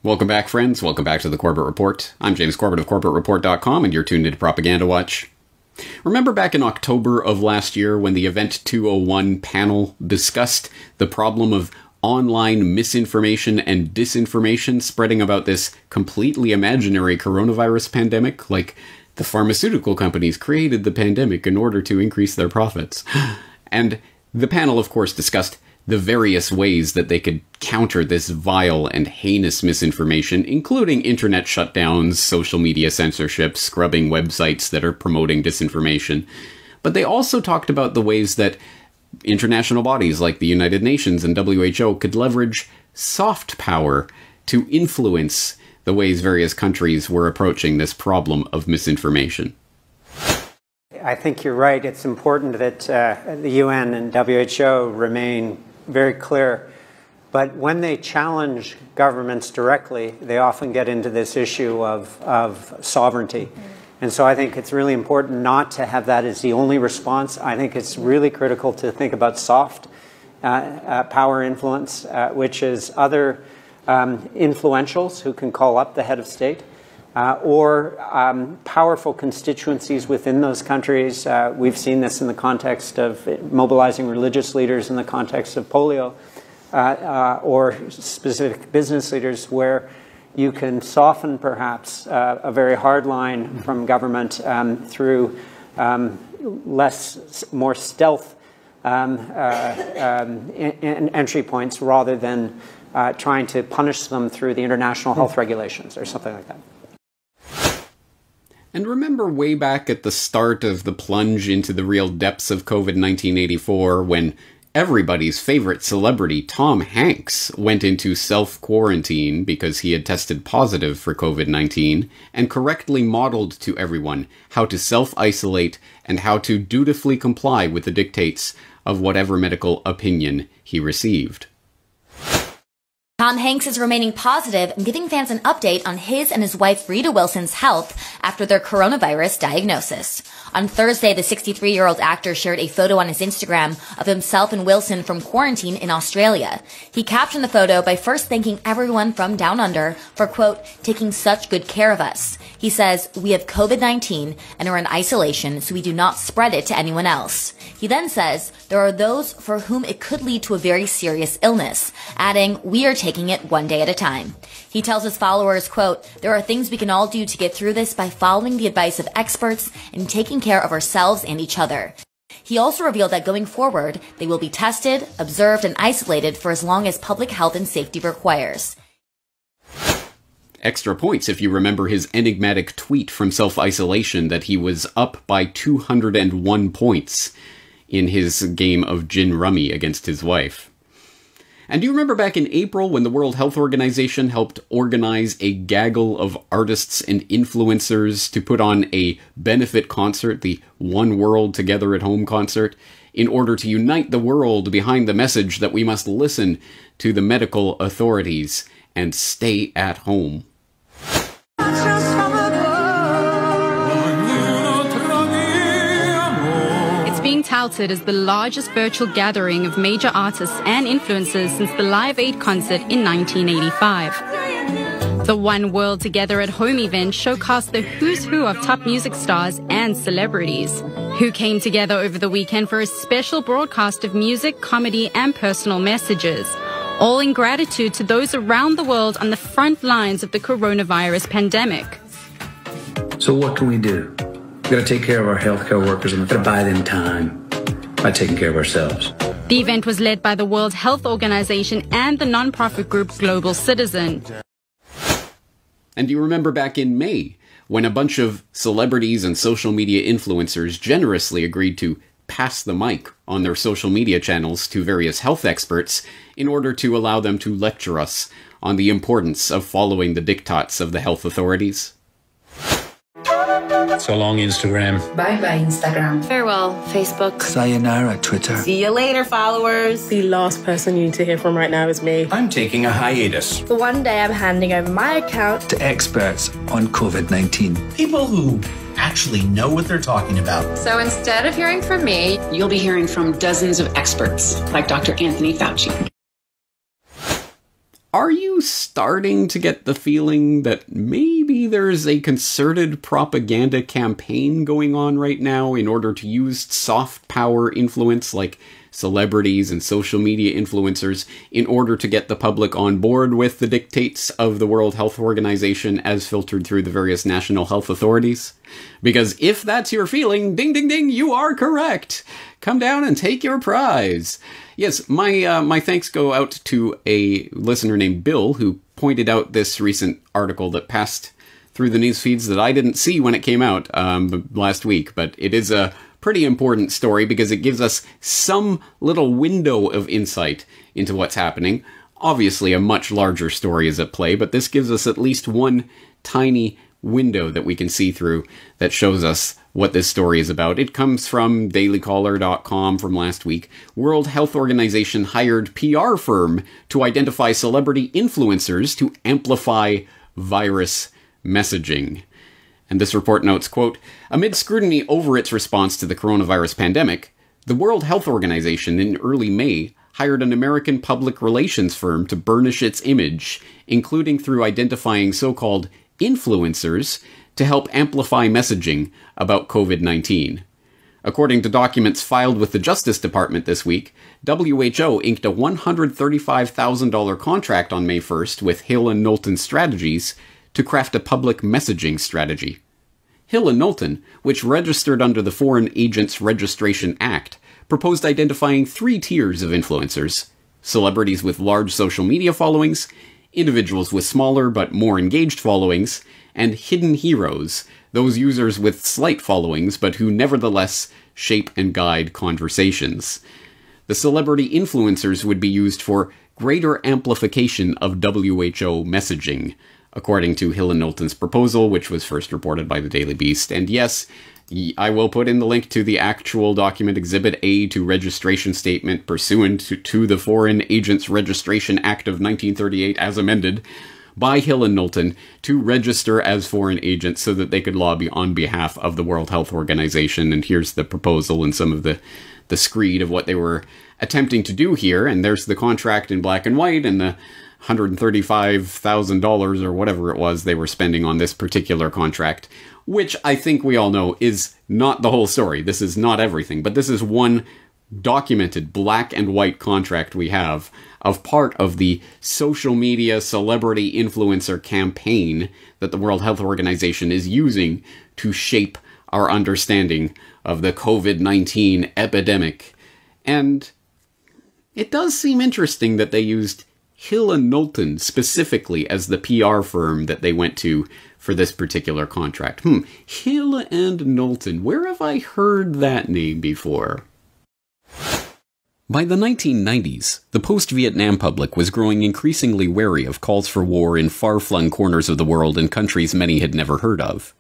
Welcome back, friends. Welcome back to the Corbett Report. I'm James Corbett of CorbettReport.com, and you're tuned into Propaganda Watch. Remember back in October of last year when the Event 201 panel discussed the problem of online misinformation and disinformation spreading about this completely imaginary coronavirus pandemic? Like, the pharmaceutical companies created the pandemic in order to increase their profits. And the panel, of course, discussed the various ways that they could counter this vile and heinous misinformation, including internet shutdowns, social media censorship, scrubbing websites that are promoting disinformation. But they also talked about the ways that international bodies like the United Nations and WHO could leverage soft power to influence the ways various countries were approaching this problem of misinformation. I think you're right. It's important that the UN and WHO remain very clear. But when they challenge governments directly, they often get into this issue of sovereignty. And so I think it's really important not to have that as the only response. I think it's really critical to think about soft power influence, which is other influentials who can call up the head of state, or powerful constituencies within those countries. We've seen this in the context of mobilizing religious leaders in the context of polio, or specific business leaders, where you can soften perhaps a very hard line from government through more stealth entry points rather than trying to punish them through the international health regulations or something like that. And remember way back at the start of the plunge into the real depths of COVID-19 '84 when everybody's favorite celebrity, Tom Hanks, went into self-quarantine because he had tested positive for COVID-19 and correctly modeled to everyone how to self-isolate and how to dutifully comply with the dictates of whatever medical opinion he received. Tom Hanks is remaining positive and giving fans an update on his and his wife Rita Wilson's health after their coronavirus diagnosis. On Thursday, the 63-year-old actor shared a photo on his Instagram of himself and Wilson from quarantine in Australia. He captioned the photo by first thanking everyone from Down Under for, quote, taking such good care of us. He says, "We have COVID-19 and are in isolation, so we do not spread it to anyone else." He then says, "There are those for whom it could lead to a very serious illness," adding, "We are taking it one day at a time." He tells his followers, quote, "There are things we can all do to get through this by following the advice of experts and taking care of ourselves and each other." He also revealed that going forward, they will be tested, observed, and isolated for as long as public health and safety requires. Extra points if you remember his enigmatic tweet from self-isolation that he was up by 201 points in his game of gin rummy against his wife. And do you remember back in April when the World Health Organization helped organize a gaggle of artists and influencers to put on a benefit concert, the One World Together at Home concert, in order to unite the world behind the message that we must listen to the medical authorities and stay at home? Touted as the largest virtual gathering of major artists and influencers since the Live Aid concert in 1985. The One World Together at Home event showcased the who's who of top music stars and celebrities, who came together over the weekend for a special broadcast of music, comedy, and personal messages, all in gratitude to those around the world on the front lines of the coronavirus pandemic. So what can we do? We've got to take care of our healthcare workers and we've got to buy them time by taking care of ourselves. The event was led by the World Health Organization and the nonprofit group Global Citizen. And do you remember back in May when a bunch of celebrities and social media influencers generously agreed to pass the mic on their social media channels to various health experts in order to allow them to lecture us on the importance of following the diktats of the health authorities? So long, Instagram. Bye-bye, Instagram. Farewell, Facebook. Sayonara, Twitter. See you later, followers. The last person you need to hear from right now is me. I'm taking a hiatus. For one day, I'm handing over my account to experts on COVID-19. People who actually know what they're talking about. So instead of hearing from me, you'll be hearing from dozens of experts, like Dr. Anthony Fauci. Are you starting to get the feeling that maybe there's a concerted propaganda campaign going on right now in order to use soft power influence like celebrities and social media influencers in order to get the public on board with the dictates of the World Health Organization as filtered through the various national health authorities? Because if that's your feeling, ding ding ding, you are correct. Come down and take your prize. Yes, my thanks go out to a listener named Bill who pointed out this recent article that passed through the news feeds that I didn't see when it came out last week, but it is a pretty important story because it gives us some little window of insight into what's happening. Obviously, a much larger story is at play, but this gives us at least one tiny window that we can see through that shows us what this story is about. It comes from dailycaller.com from last week. World Health Organization hired PR firm to identify celebrity influencers to amplify virus messaging. And this report notes, quote, amid scrutiny over its response to the coronavirus pandemic, the World Health Organization in early May hired an American public relations firm to burnish its image, including through identifying so-called influencers to help amplify messaging about COVID-19. According to documents filed with the Justice Department this week, WHO inked a $135,000 contract on May 1st with Hill & Knowlton Strategies to craft a public messaging strategy. Hill & Knowlton, which registered under the Foreign Agents Registration Act, proposed identifying 3 tiers of influencers: celebrities with large social media followings, individuals with smaller but more engaged followings, and hidden heroes, those users with slight followings but who nevertheless shape and guide conversations. The celebrity influencers would be used for greater amplification of WHO messaging, according to Hill & Knowlton's proposal, which was first reported by the Daily Beast. And yes, I will put in the link to the actual document, Exhibit A to registration statement pursuant to the Foreign Agents Registration Act of 1938 as amended by Hill & Knowlton to register as foreign agents so that they could lobby on behalf of the World Health Organization. And here's the proposal and some of the screed of what they were attempting to do here. And there's the contract in black and white and the $135,000 or whatever it was they were spending on this particular contract, which I think we all know is not the whole story. This is not everything, but this is one documented black and white contract we have of part of the social media celebrity influencer campaign that the World Health Organization is using to shape our understanding of the COVID-19 epidemic. And it does seem interesting that they used Hill & Knowlton specifically as the PR firm that they went to for this particular contract. Hill & Knowlton. Where have I heard that name before? By the 1990s, the post-Vietnam public was growing increasingly wary of calls for war in far-flung corners of the world in countries many had never heard of.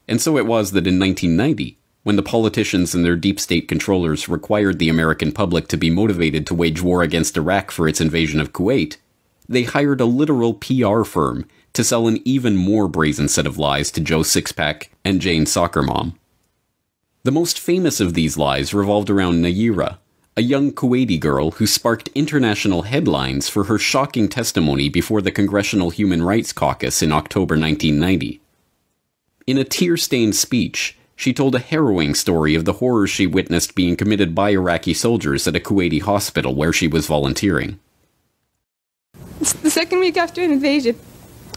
And so it was that in 1990, when the politicians and their deep state controllers required the American public to be motivated to wage war against Iraq for its invasion of Kuwait, they hired a literal PR firm to sell an even more brazen set of lies to Joe Sixpack and Jane Soccer Mom. The most famous of these lies revolved around Nayira, a young Kuwaiti girl who sparked international headlines for her shocking testimony before the Congressional Human Rights Caucus in October 1990. In a tear-stained speech, she told a harrowing story of the horrors she witnessed being committed by Iraqi soldiers at a Kuwaiti hospital where she was volunteering. It's the second week after invasion.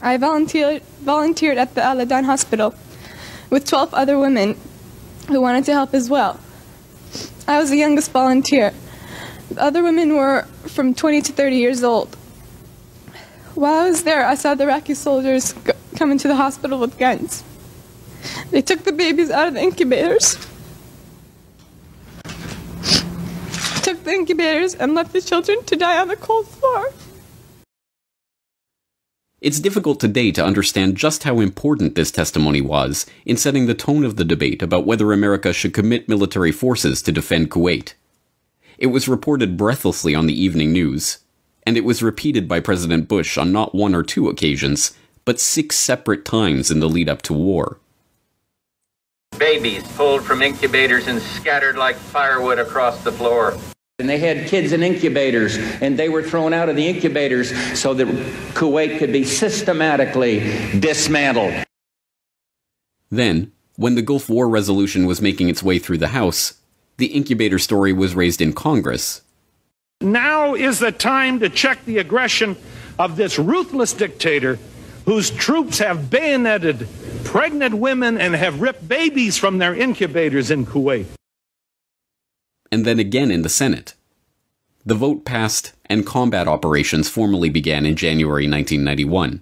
I volunteered at the Al-Adan hospital with 12 other women who wanted to help as well. I was the youngest volunteer. The other women were from 20 to 30 years old. While I was there, I saw the Iraqi soldiers come into the hospital with guns. They took the babies out of the incubators, and left the children to die on the cold floor. It's difficult today to understand just how important this testimony was in setting the tone of the debate about whether America should commit military forces to defend Kuwait. It was reported breathlessly on the evening news, and it was repeated by President Bush on not 1 or 2 occasions, but 6 separate times in the lead-up to war. Babies pulled from incubators and scattered like firewood across the floor. And they had kids in incubators, and they were thrown out of the incubators so that Kuwait could be systematically dismantled. Then, when the Gulf War resolution was making its way through the House, the incubator story was raised in Congress. Now is the time to check the aggression of this ruthless dictator whose troops have bayoneted pregnant women and have ripped babies from their incubators in Kuwait. And then again in the Senate. The vote passed, and combat operations formally began in January 1991.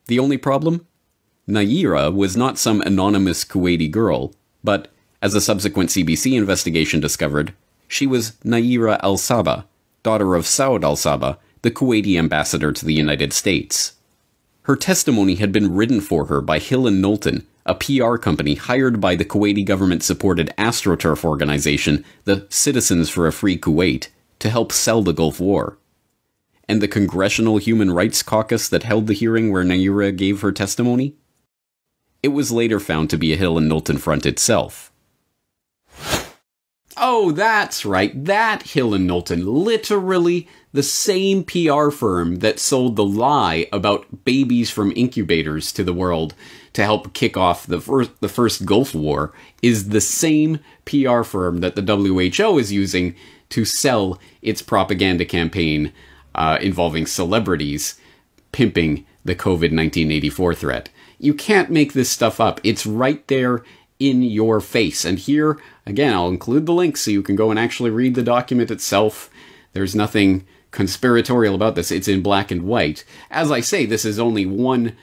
The only problem? Nayirah was not some anonymous Kuwaiti girl, but, as a subsequent CBC investigation discovered, she was Nayirah al-Sabah, daughter of Saud al-Sabah, the Kuwaiti ambassador to the United States. Her testimony had been written for her by Hill & Knowlton, a PR company hired by the Kuwaiti government-supported AstroTurf organization, the Citizens for a Free Kuwait, to help sell the Gulf War. And the Congressional Human Rights Caucus that held the hearing where Nayirah gave her testimony? It was later found to be a Hill & Knowlton front itself. Oh, that's right, that Hill & Knowlton, literally the same PR firm that sold the lie about babies from incubators to the world to help kick off the first Gulf War, is the same PR firm that the WHO is using to sell its propaganda campaign involving celebrities pimping the COVID-1984 threat. You can't make this stuff up. It's right there in your face. And here, again, I'll include the link so you can go and actually read the document itself. There's nothing conspiratorial about this. It's in black and white. As I say, this is only one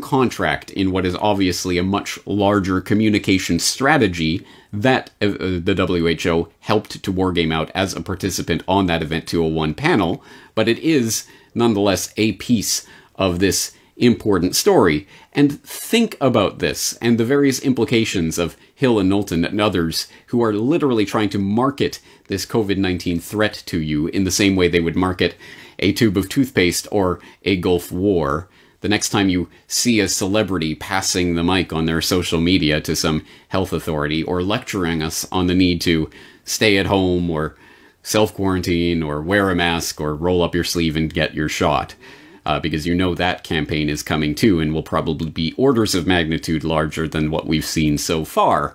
contract in what is obviously a much larger communication strategy that the WHO helped to wargame out as a participant on that Event 201 panel, but it is nonetheless a piece of this important story. And think about this and the various implications of Hill & Knowlton and others who are literally trying to market this COVID-19 threat to you in the same way they would market a tube of toothpaste or a Gulf War. The next time you see a celebrity passing the mic on their social media to some health authority or lecturing us on the need to stay at home or self-quarantine or wear a mask or roll up your sleeve and get your shot. Because you know that campaign is coming too and will probably be orders of magnitude larger than what we've seen so far.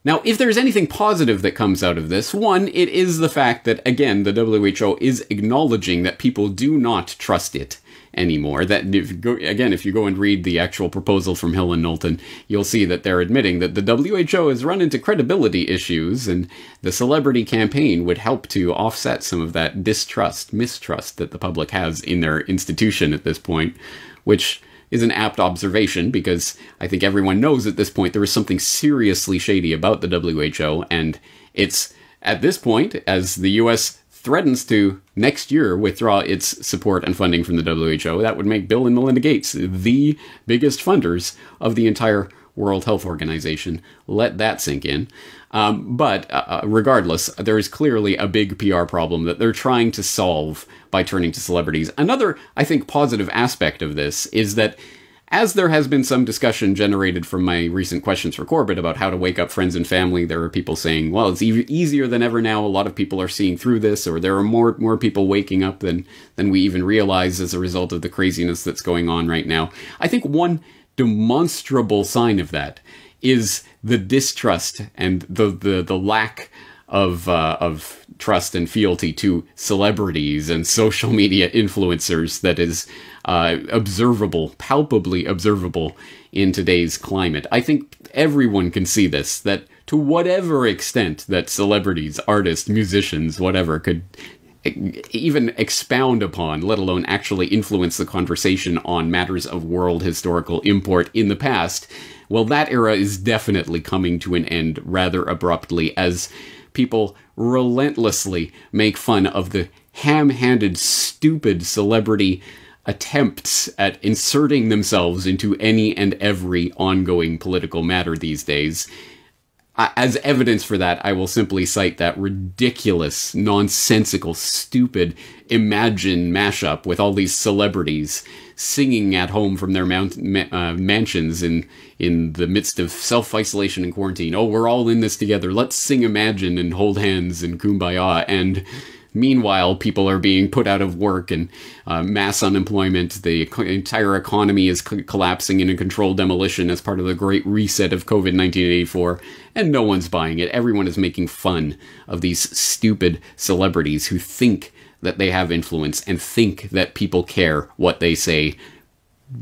Now, if there's anything positive that comes out of this, one, it is the fact that, again, the WHO is acknowledging that people do not trust it anymore. That if you go and read the actual proposal from Hill & Knowlton, you'll see that they're admitting that the WHO has run into credibility issues, and the celebrity campaign would help to offset some of that mistrust that the public has in their institution at this point, which is an apt observation, because I think everyone knows at this point there is something seriously shady about the WHO, and it's at this point, as the US threatens to next year withdraw its support and funding from the WHO, that would make Bill and Melinda Gates the biggest funders of the entire World Health Organization. Let that sink in. But regardless, there is clearly a big PR problem that they're trying to solve by turning to celebrities. Another, I think, positive aspect of this is that, as there has been some discussion generated from my recent questions for Corbett about how to wake up friends and family, there are people saying, well, it's easier than ever now. A lot of people are seeing through this, or there are more people waking up than we even realize as a result of the craziness that's going on right now. I think one demonstrable sign of that is the distrust and the lack of trust and fealty to celebrities and social media influencers that is palpably observable in today's climate. I think everyone can see this, that to whatever extent that celebrities, artists, musicians, whatever, could even expound upon, let alone actually influence the conversation on matters of world historical import in the past, well, that era is definitely coming to an end rather abruptly as people relentlessly make fun of the ham-handed, stupid celebrity attempts at inserting themselves into any and every ongoing political matter these days. as evidence for that, I will simply cite that ridiculous, nonsensical, stupid Imagine mashup with all these celebrities singing at home from their mansions in the midst of self-isolation and quarantine. Oh, we're all in this together. Let's sing Imagine and hold hands and kumbaya. And meanwhile, people are being put out of work and mass unemployment. The entire economy is collapsing in a controlled demolition as part of the Great Reset of COVID-1984, and no one's buying it. Everyone is making fun of these stupid celebrities who think that they have influence and think that people care what they say.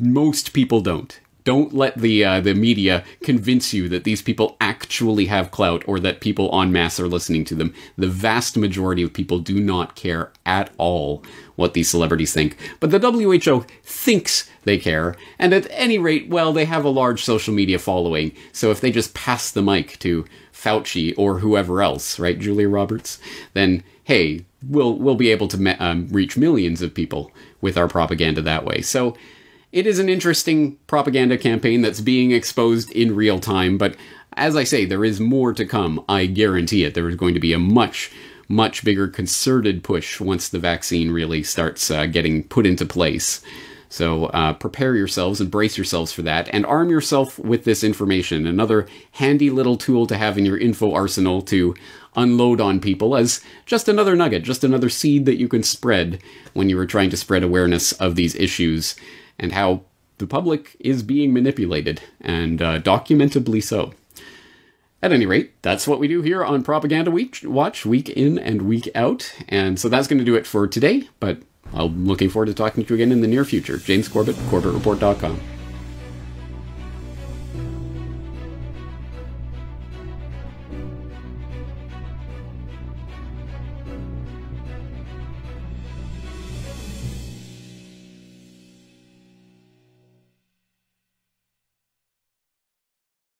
Most people don't. Don't let the media convince you that these people actually have clout or that people en masse are listening to them. The vast majority of people do not care at all what these celebrities think. But the WHO thinks they care, and at any rate, well, they have a large social media following, so if they just pass the mic to Fauci or whoever else, right, Julia Roberts, then, hey, we'll be able to reach millions of people with our propaganda that way. So it is an interesting propaganda campaign that's being exposed in real time, but as I say, there is more to come. I guarantee it. There is going to be a much, much bigger concerted push once the vaccine really starts getting put into place. So prepare yourselves and brace yourselves for that, and arm yourself with this information. Another handy little tool to have in your info arsenal to unload on people as just another nugget, just another seed that you can spread when you are trying to spread awareness of these issues and how the public is being manipulated, and documentably so. At any rate, that's what we do here on Propaganda Watch, week in and week out. And so that's going to do it for today, but I'm looking forward to talking to you again in the near future. James Corbett, CorbettReport.com.